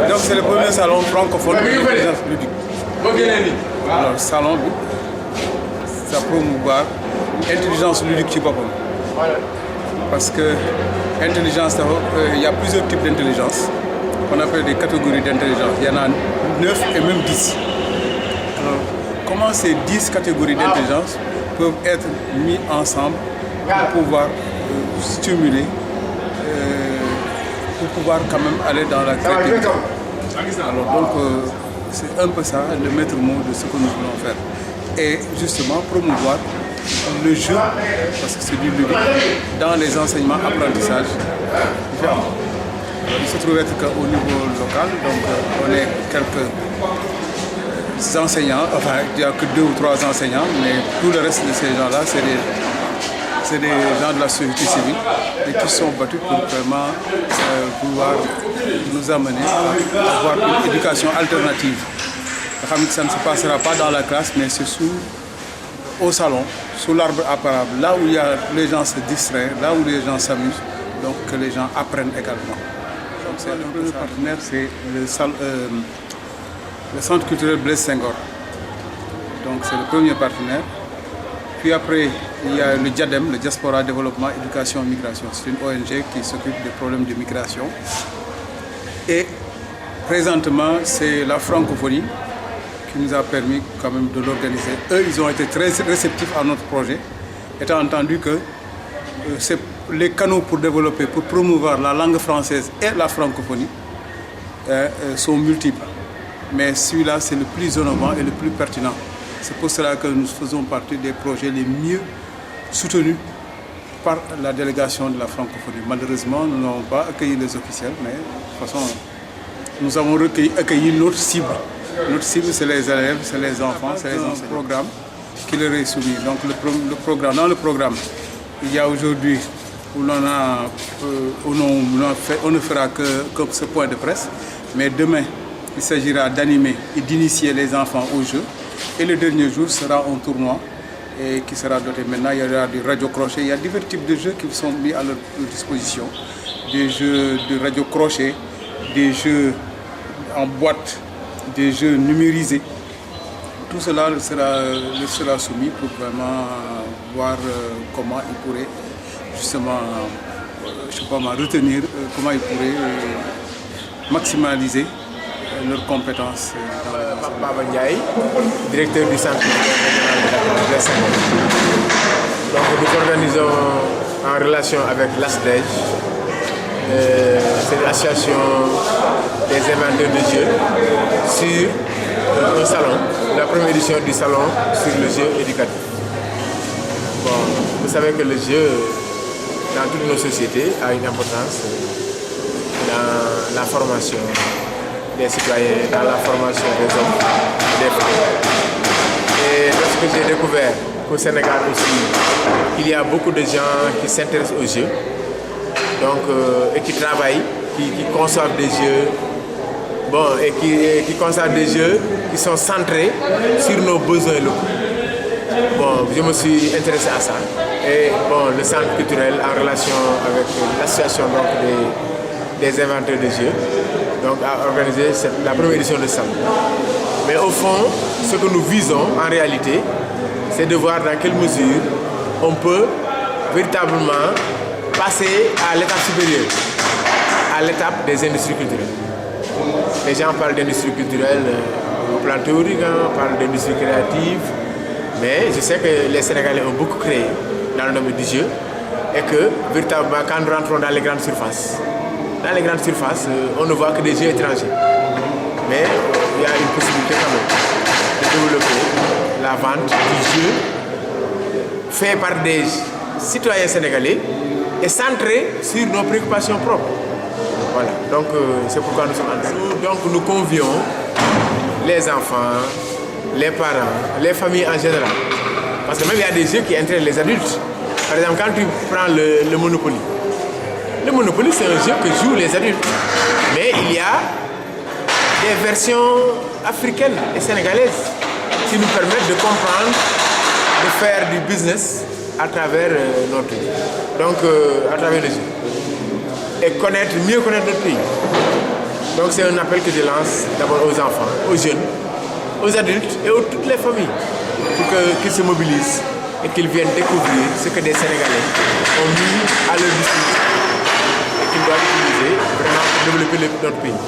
Donc c'est le premier salon francophone d'intelligence ludique. Alors salon, ça promouvoir intelligence ludique ci boppam. Parce que intelligence, il y a plusieurs types d'intelligence. On appelle des catégories d'intelligence. Il y en a 9 et même 10. Alors, comment ces 10 catégories d'intelligence peuvent être mis ensemble pour pouvoir stimuler, pour pouvoir quand même aller dans la créativité. Alors donc, c'est un peu ça le maître mot de ce que nous voulons faire. Et justement promouvoir le jeu, parce que c'est du ludique, dans les enseignements apprentissages différents. Il se trouve être qu'au niveau local, donc on est quelques enseignants, enfin il n'y a que 2 ou 3 enseignants, mais tout le reste de ces gens-là, c'est des gens de la société civile et qui sont battus pour vraiment pouvoir nous amener à avoir une éducation alternative. Ça ne se passera pas dans la classe, mais c'est au salon, sous l'arbre à parables, là où les gens se distraient, là où les gens s'amusent, donc que les gens apprennent également. Donc c'est le premier partenaire, c'est le centre culturel Blaise Senghor. Donc c'est le premier partenaire. Puis après, il y a le DIADEM, le Diaspora Développement Éducation Migration. C'est une ONG qui s'occupe des problèmes de migration. Et présentement, c'est la francophonie qui nous a permis quand même de l'organiser. Eux, ils ont été très réceptifs à notre projet, étant entendu que les canaux pour développer, pour promouvoir la langue française et la francophonie sont multiples. Mais celui-là, c'est le plus innovant et le plus pertinent. C'est pour cela que nous faisons partie des projets les mieux soutenus par la délégation de la francophonie. Malheureusement, nous n'avons pas accueilli les officiels, mais de toute façon, nous avons accueilli notre cible. Notre cible, c'est les élèves, c'est les enfants, c'est un programme qui leur est soumis. Donc dans le programme, il y a aujourd'hui où on ne fera que ce point de presse, mais demain, il s'agira d'animer et d'initier les enfants au jeu. Et le dernier jour sera un tournoi qui sera doté. Maintenant, il y aura du radio-crochet. Il y a divers types de jeux qui sont mis à leur disposition. Des jeux de radio-crochet, des jeux en boîte, des jeux numérisés. Tout cela sera soumis pour vraiment voir comment ils pourraient justement, retenir, comment ils pourraient maximaliser leurs compétences. Baba Ndiaye, directeur du centre régional de la Senghor. Donc nous organisons en relation avec l'ASDEJ, c'est l'association des inventeurs de jeux, sur un salon, la première édition du salon sur le jeu éducatif. Bon, vous savez que le jeu, dans toutes nos sociétés, a une importance dans la formation des citoyens, dans la formation des hommes et des femmes. Et lorsque j'ai découvert qu'au Sénégal aussi, il y a beaucoup de gens qui s'intéressent aux jeux, donc, et qui travaillent, qui conçoivent des jeux, et qui conçoivent des jeux qui sont centrés sur nos besoins locaux. Bon, je me suis intéressé à ça. Et bon, le centre culturel, en relation avec l'association des inventeurs de jeux, donc a organisé la première édition de ça. Mais au fond, ce que nous visons en réalité, c'est de voir dans quelle mesure on peut véritablement passer à l'étape supérieure, à l'étape des industries culturelles. Les gens parlent d'industrie culturelle au plan théorique, on parle d'industrie créative, mais je sais que les Sénégalais ont beaucoup créé dans le domaine du jeu et que véritablement quand nous rentrons dans les grandes surfaces, on ne voit que des jeux étrangers. Mais il y a une possibilité quand même de développer la vente du jeu fait par des citoyens sénégalais et centré sur nos préoccupations propres. Voilà, donc c'est pourquoi nous sommes en train. Donc nous convions les enfants, les parents, les familles en général. Parce que même il y a des jeux qui intéressent les adultes. Par exemple, quand tu prends le Monopoly. Le Monopoly, c'est un jeu que jouent les adultes. Mais il y a des versions africaines et sénégalaises qui nous permettent de comprendre, de faire du business à travers notre pays. Donc, à travers le jeu. Et mieux connaître notre pays. Donc c'est un appel que je lance d'abord aux enfants, aux jeunes, aux adultes et à toutes les familles pour qu'ils se mobilisent et qu'ils viennent découvrir ce que des Sénégalais ont mis à leur disposition et qu'ils doivent utiliser vraiment pour développer notre pays.